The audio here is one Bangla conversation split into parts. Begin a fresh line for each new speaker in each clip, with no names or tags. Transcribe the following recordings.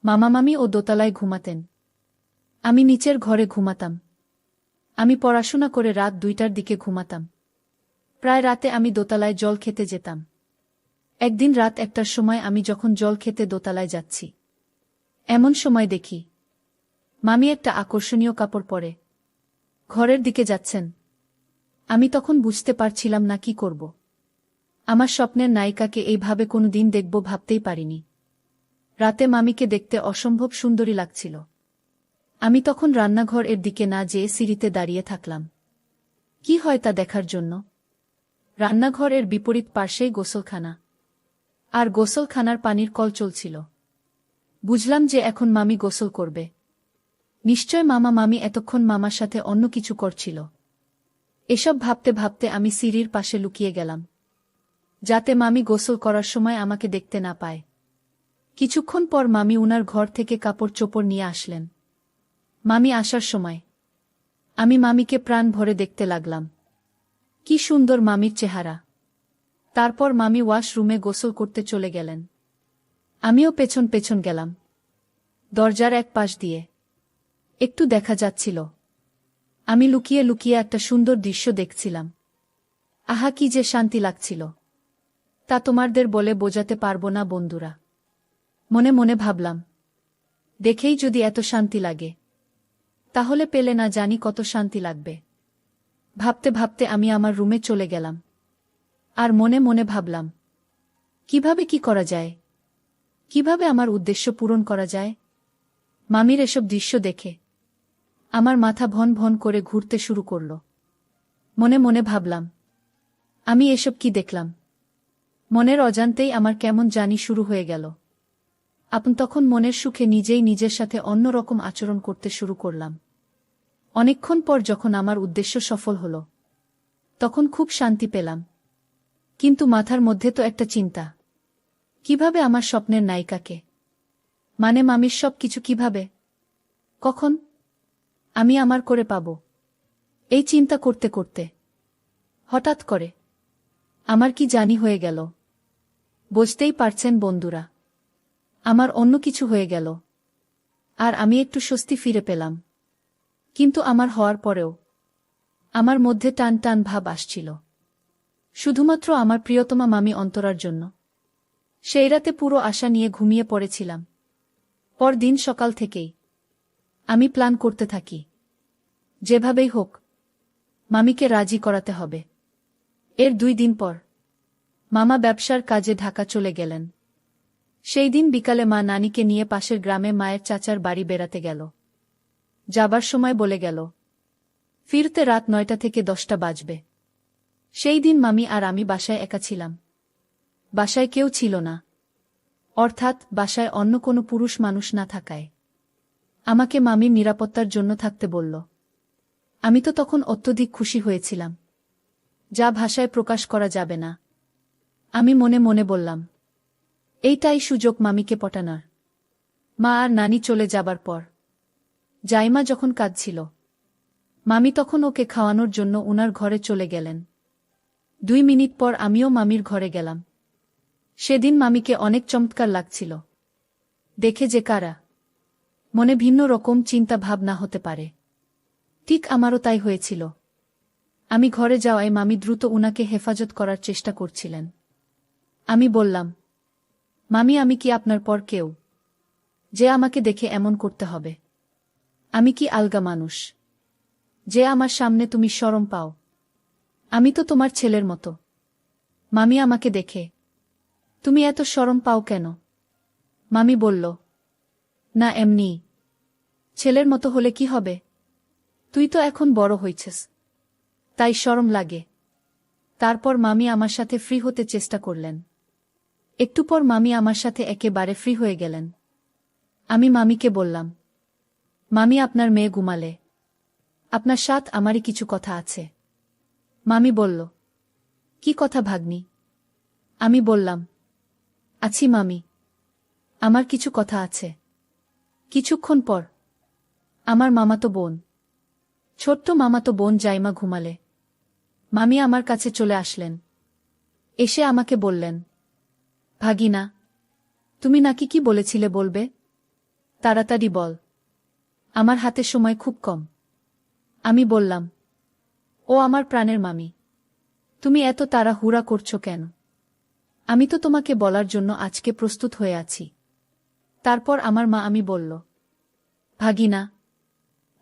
মামা মামি ও দোতলায় ঘুমাতেন। আমি নিচের ঘরে ঘুমাতাম। আমি পড়াশোনা করে রাত 2টার দিকে ঘুমাতাম। প্রায় রাতে আমি দোতলায় জল খেতে যেতাম। একদিন রাত 1টার সময় আমি যখন জল খেতে দোতলায় যাচ্ছি, এমন সময় দেখি মামি একটা আকর্ষণীয় কাপড় পরে ঘরের দিকে যাচ্ছেন। আমি তখন বুঝতে পারছিলাম না কি করব। আমার স্বপ্নের নায়িকাকে এইভাবে কোনোদিন দেখব ভাবতেই পারিনি। রাতে মামিকে দেখতে অসম্ভব সুন্দরী লাগছিল। আমি তখন রান্নাঘর এর দিকে না যেয়ে সিঁড়িতে দাঁড়িয়ে থাকলাম, কি হয় তা দেখার জন্য। রান্নাঘর এর বিপরীত পার্শ্বেই গোসলখানা, আর গোসলখানার পানির কল চলছিল। বুঝলাম যে এখন মামি গোসল করবে। নিশ্চয় মামি এতক্ষণ মামার সাথে অন্য কিছু করছিল। এসব ভাবতে ভাবতে আমি সিঁড়ির পাশে লুকিয়ে গেলাম, যাতে মামি গোসল করার সময় আমাকে দেখতে না পায়। কিছুক্ষণ পর মামি উনার ঘর থেকে কাপড় চোপড় নিয়ে আসলেন। মামি আসার সময় আমি মামিকে প্রাণ ভরে দেখতে লাগলাম। কি সুন্দর মামির চেহারা। তারপর মামি ওয়াশরুমে গোসল করতে চলে গেলেন। আমিও পেছন পেছন গেলাম। দরজার এক পাশ দিয়ে একটু দেখা যাচ্ছিল। আমি লুকিয়ে লুকিয়ে একটা সুন্দর দৃশ্য দেখছিলাম। আহা, কি যে শান্তি লাগছিল, তা তোমাদের বলে বোঝাতে পারব না বন্ধুরা। মনে মনে ভাবলাম, দেখেই যদি এত শান্তি লাগে, তাহলে পেলে না জানি কত শান্তি লাগবে। ভাবতে ভাবতে আমি আমার রুমে চলে গেলাম। আর মনে মনে ভাবলাম, কিভাবে কি করা যায়, কিভাবে আমার উদ্দেশ্য পূরণ করা যায়। মামির এসব দৃশ্য দেখে আমার মাথা ভন ভন করে ঘুরতে শুরু করল। মনে মনে ভাবলাম, আমি এসব কি দেখলাম। মনের অজান্তেই আমার কেমন জানি শুরু হয়ে গেল। আপনি তখন মনের সুখে নিজেই নিজের সাথে অন্যরকম আচরণ করতে শুরু করলাম। অনেকক্ষণ পর যখন আমার উদ্দেশ্য সফল হল, তখন খুব শান্তি পেলাম। কিন্তু মাথার মধ্যে তো একটা চিন্তা, কিভাবে আমার স্বপ্নের নায়িকাকে, মানে মামির সব কিছু কিভাবে, কখন আমি আমার করে পাব। এই চিন্তা করতে করতে হঠাৎ করে আমার কি জানি হয়ে গেল। বুঝতেই পারছেন বন্ধুরা, আমার অন্য কিছু হয়ে গেল। আর আমি একটু স্বস্তি ফিরে পেলাম। কিন্তু আমার হওয়ার পরেও আমার মধ্যে টান টান ভাব আসছিল, শুধুমাত্র আমার প্রিয়তমা মামি অন্তরার জন্য। সেই রাতে পুরো আশা নিয়ে ঘুমিয়ে পড়েছিলাম। পরদিন সকাল থেকেই আমি প্ল্যান করতে থাকি, যেভাবেই হোক মামিকে রাজি করাতে হবে। এর 2 দিন পর মামা ব্যবসার কাজে ঢাকা চলে গেলেন। সেই দিন বিকালে মা নানিকে নিয়ে পাশের গ্রামে মায়ের চাচার বাড়ি বেড়াতে গেল। যাবার সময় বলে গেল, ফিরতে রাত 9টা থেকে 10টা বাজবে। সেই দিন মামি আর আমি বাসায় একা ছিলাম। বাসায় কেউ ছিল না, অর্থাৎ বাসায় অন্য কোনো পুরুষ মানুষ না থাকায় আমাকে মামির নিরাপত্তার জন্য থাকতে বলল। আমি তো তখন অত্যধিক খুশি হয়েছিলাম, যা ভাষায় প্রকাশ করা যাবে না। আমি মনে মনে বললাম, এইটাই সুযোগ মামিকে পটানোর। মা আর নানি চলে যাবার পর জাইমা যখন কাঁদছিল, মামি তখন ওকে খাওয়ানোর জন্য উনার ঘরে চলে গেলেন। 2 মিনিট পর আমিও মামির ঘরে গেলাম। সেদিন মামিকে অনেক চমৎকার লাগছিল দেখে, যে কারা মনে ভিন্ন রকম চিন্তা ভাবনা হতে পারে, ঠিক আমারও তাই হয়েছিল। আমি ঘরে যাওয়ায় মামি দ্রুত উনাকে হেফাজত করার চেষ্টা করছিলেন। আমি বললাম, মামি, আমি কি আপনার পর কেউ যে আমাকে দেখে এমন করতে হবে? আমি কি আলগা মানুষ যে আমার সামনে তুমি শরম পাও? আমি তো তোমার ছেলের মতো। মামি, আমাকে দেখে তুমি এত শরম পাও কেন? মামি বলল, না, এমনি। ছেলের মতো হলে কি হবে? তুই তো এখন বড় হইছিস, তাই শরম লাগে। তারপর মামি আমার সাথে ফ্রি হতে চেষ্টা করলেন। একটু পর মামি আমার সাথে একেবারে ফ্রি হয়ে গেলেন। আমি মামিকে বললাম, মামি, আপনার মেয়ে ঘুমালে, আপনার সাথে আমারই কিছু কথা আছে। মামি বলল, কি কথা ভাগ্নি? আমি বললাম, আছি মামি, আমার কিছু কথা আছে। কিছুক্ষণ পর আমার মামাতো বোন, ছোট্ট মামাতো বোন জাইমা ঘুমালে। মামি আমার কাছে চলে আসলেন। এসে আমাকে বললেন, ভাগিনা, তুমি নাকি কি বলেছিলে বলবে? তাড়াতাড়ি বল। আমার হাতে সময় খুব কম। আমি বললাম, ও আমার প্রাণের মামি, তুমি এত তাড়াহুড়া করছো কেন? আমি তো তোমাকে বলার জন্য আজকে প্রস্তুত হয়ে আছি। তারপর আমার মা আমি বলল, ভাগিনা,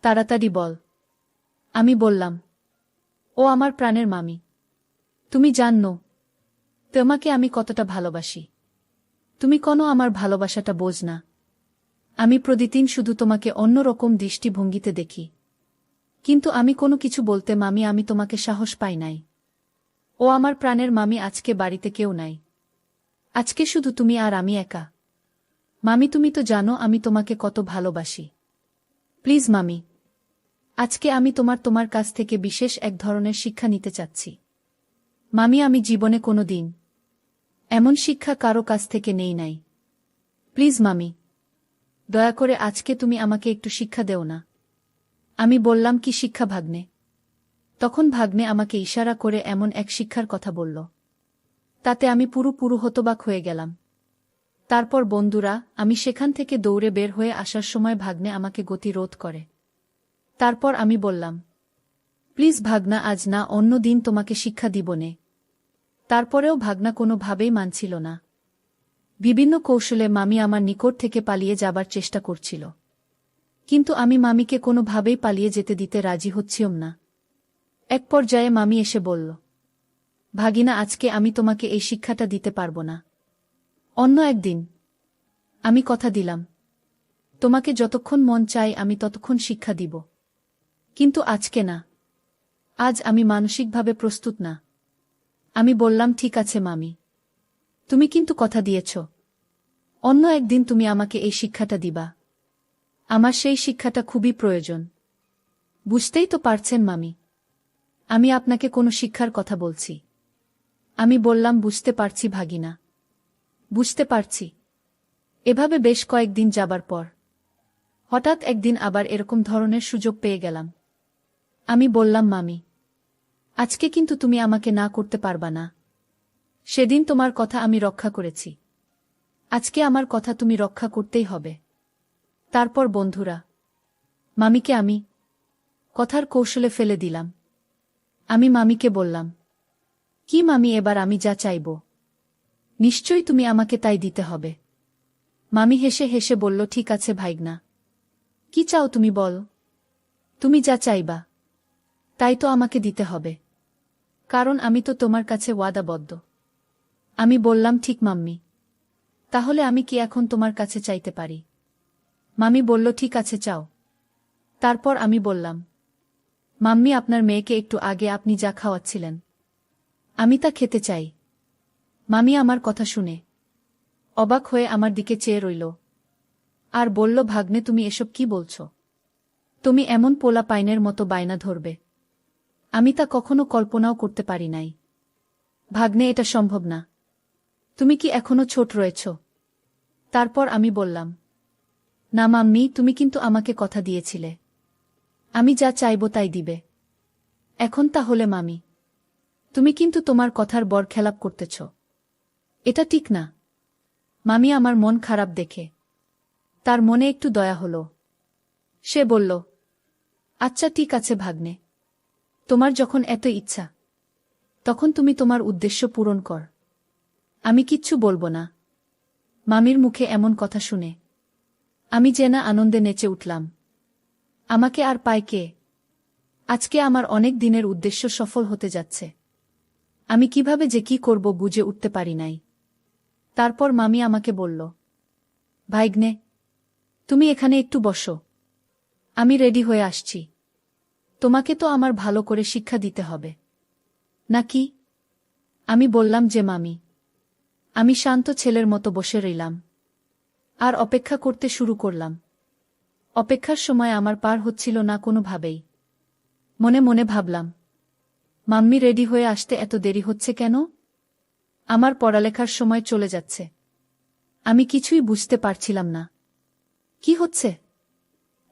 তাড়াতাড়ি বল। আমি বললাম, ও আমার প্রাণের মামি, তুমি জানো তোমাকে আমি কতটা ভালোবাসি। তুমি কোনো আমার ভালোবাসাটা বোঝ না। আমি প্রতিদিন শুধু তোমাকে অন্যরকম দৃষ্টিভঙ্গিতে দেখি। কিন্তু আমি কোনো কিছু বলতে মামি আমি তোমাকে সাহস পাই নাই। ও আমার প্রাণের মামি, আজকে বাড়িতে কেউ নাই। আজকে শুধু তুমি আর আমি একা। মামি তুমি তো জানো আমি তোমাকে কত ভালোবাসি। প্লিজ মামি, আজকে আমি তোমার কাছ থেকে বিশেষ এক ধরনের শিক্ষা নিতে চাচ্ছি। মামি আমি জীবনে কোনো দিন এমন শিক্ষা কারো কাছ থেকে নেই নাই। প্লিজ মামি, দয়া করে আজকে তুমি আমাকে একটু শিক্ষা দেও না। আমি বললাম, কি শিক্ষা ভাগ্নে? তখন ভাগ্নে আমাকে ইশারা করে এমন এক শিক্ষার কথা বলল, তাতে আমি পুরো হতবাক হয়ে গেলাম। তারপর বন্ধুরা, আমি সেখান থেকে দৌড়ে বের হয়ে আসার সময় ভাগ্নে আমাকে গতিরোধ করে। তারপর আমি বললাম, প্লিজ ভাগনা, আজ না অন্য দিন তোমাকে শিক্ষা দিবনে। তারপরেও ভাগনা কোনোভাবেই মানছিল না। বিভিন্ন কৌশলে মামি আমার নিকট থেকে পালিয়ে যাবার চেষ্টা করছিল। কিন্তু আমি মামিকে কোনোভাবেই পালিয়ে যেতে দিতে রাজি হচ্ছিলাম না। এক পর্যায়ে মামি এসে বলল, ভাগিনা, আজকে আমি তোমাকে এই শিক্ষাটা দিতে পারবো না। অন্য একদিন। আমি কথা দিলাম, তোমাকে যতক্ষণ মন চাই আমি ততক্ষণ শিক্ষা দিব। কিন্তু আজকে না। আজ আমি মানসিকভাবে প্রস্তুত না। আমি বললাম, ঠিক আছে মামি, তুমি কিন্তু কথা দিয়েছ। অন্য একদিন তুমি আমাকে এই শিক্ষাটা দিবা। আমার সেই শিক্ষাটা খুবই প্রয়োজন। বুঝতেই তো পারছেন মামি, আমি আপনাকে কোনো শিক্ষার কথা বলছি। আমি বললাম, বুঝতে পারছি ভাগিনা, বুঝতে পারছি। এভাবে বেশ কয়েকদিন যাবার পর হঠাৎ একদিন আবার এরকম ধরনের সুযোগ পেয়ে গেলাম। আমি বললাম, মামি, আজকে কিন্তু তুমি আমাকে না করতে পারবা না। সেদিন তোমার কথা আমি রক্ষা করেছি, আজকে আমার কথা তুমি রক্ষা করতেই হবে। তারপর বন্ধুরা, মামিকে আমি কথার কৌশলে ফেলে দিলাম। আমি মামিকে বললাম, কি মামি, এবার আমি যা চাইব নিশ্চয়ই তুমি আমাকে তাই দিতে হবে। মামি হেসে হেসে বলল, ঠিক আছে ভাইগনা, কি চাও তুমি বলো। তুমি যা চাইবা তাই তো আমাকে দিতে হবে, কারণ আমি তো তোমার কাছে ওয়াদাবদ্ধ। আমি বললাম, ঠিক মাম্মি, তাহলে আমি কি এখন তোমার কাছে চাইতে পারি? মামি বলল, ঠিক আছে চাও। তারপর আমি বললাম, মাম্মি, আপনার মেয়েকে একটু আগে আপনি যা খাওয়াচ্ছিলেন আমি তা খেতে চাই। মামি আমার কথা শুনে অবাক হয়ে আমার দিকে চেয়ে রইল আর বলল, ভাগ্নে তুমি এসব কি বলছো? তুমি এমন পোলা পাইনের মতো বায়না ধরবে, আমি তা কখনো কল্পনাও করতে পারি নাই। ভাগ্নে, এটা সম্ভব না। তুমি কি এখনো ছোট রয়েছ? তারপর আমি বললাম, না মাম্মি, তুমি কিন্তু আমাকে কথা দিয়েছিলে আমি যা চাইব তাই দিবে। এখন তাহলে মামি, তুমি কিন্তু তোমার কথার বরখেলাপ করতেছ। এটা ঠিক না। মামি আমার মন খারাপ দেখে তার মনে একটু দয়া হল। সে বলল, আচ্ছা ঠিক আছে ভাগ্নে, তোমার যখন এত ইচ্ছা তখন তুমি তোমার উদ্দেশ্য পূরণ কর, আমি কিচ্ছু বলবো না। মামির মুখে এমন কথা শুনে আমি যেন আনন্দে নেচে উঠলাম। আমাকে আর পায় কে? আজকে আমার অনেক দিনের উদ্দেশ্য সফল হতে যাচ্ছে। আমি কিভাবে যে কি করব বুঝে উঠতে পারি নাই। তারপর মামি আমাকে বলল, ভাইগ্নে, তুমি এখানে একটু বসো, আমি রেডি হয়ে আসছি। তোমাকে তো আমার ভালো করে শিক্ষা দিতে হবে নাকি? আমি বললাম যে মামি, আমি শান্ত ছেলের মতো বসে রইলাম আর অপেক্ষা করতে শুরু করলাম। অপেক্ষার সময় আমার পার হচ্ছিল না কোনোভাবেই। মনে মনে ভাবলাম, মাম্মি রেডি হয়ে আসতে এত দেরি হচ্ছে কেন? আমার পড়ালেখার সময় চলে যাচ্ছে। আমি কিছুই বুঝতে পারছিলাম না কি হচ্ছে।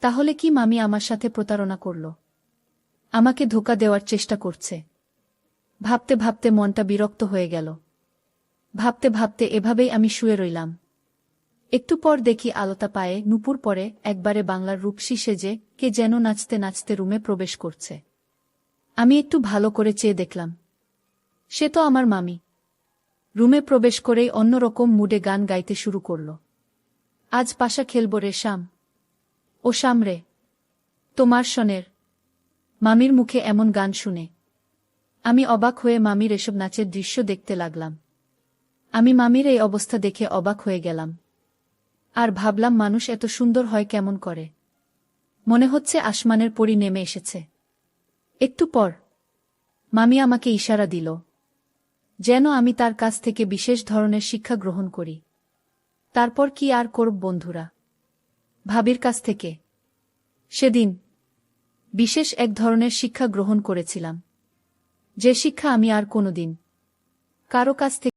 তাহলে কি মামি আমার সাথে প্রতারণা করল? আমাকে ধোঁকা দেওয়ার চেষ্টা করছে? ভাবতে ভাবতে মনটা বিরক্ত হয়ে গেল। ভাবতে ভাবতে এভাবেই আমি শুয়ে রইলাম। একটু পর দেখি আলতা পায়ে নুপুর পরে একবারে বাংলার রূপসী সেজে কে যেন নাচতে নাচতে রুমে প্রবেশ করছে। আমি একটু ভালো করে চেয়ে দেখলাম, সে তো আমার মামি। রুমে প্রবেশ করেই অন্যরকম মুডে গান গাইতে শুরু করল। আজ পাশা খেলব রে শাম, ও শাম রে, তোমার সনের। মামির মুখে এমন গান শুনে আমি অবাক হয়ে মামির এসব নাচের দৃশ্য দেখতে লাগলাম। আমি মামির এই অবস্থা দেখে অবাক হয়ে গেলাম। আর ভাবলাম, মানুষ এত সুন্দর হয় কেমন করে? মনে হচ্ছে আসমানের পরী নেমে এসেছে। একটু পর মামি আমাকে ইশারা দিল, যেন আমি তার কাছ থেকে বিশেষ ধরনের শিক্ষা গ্রহণ করি। তারপর কি আর করব বন্ধুরা? ভাবির কাছ থেকে সেদিন বিশেষ এক ধরনের শিক্ষা গ্রহণ করেছিলাম, যে শিক্ষা আমি আর কোনোদিন কারো কাছ থেকে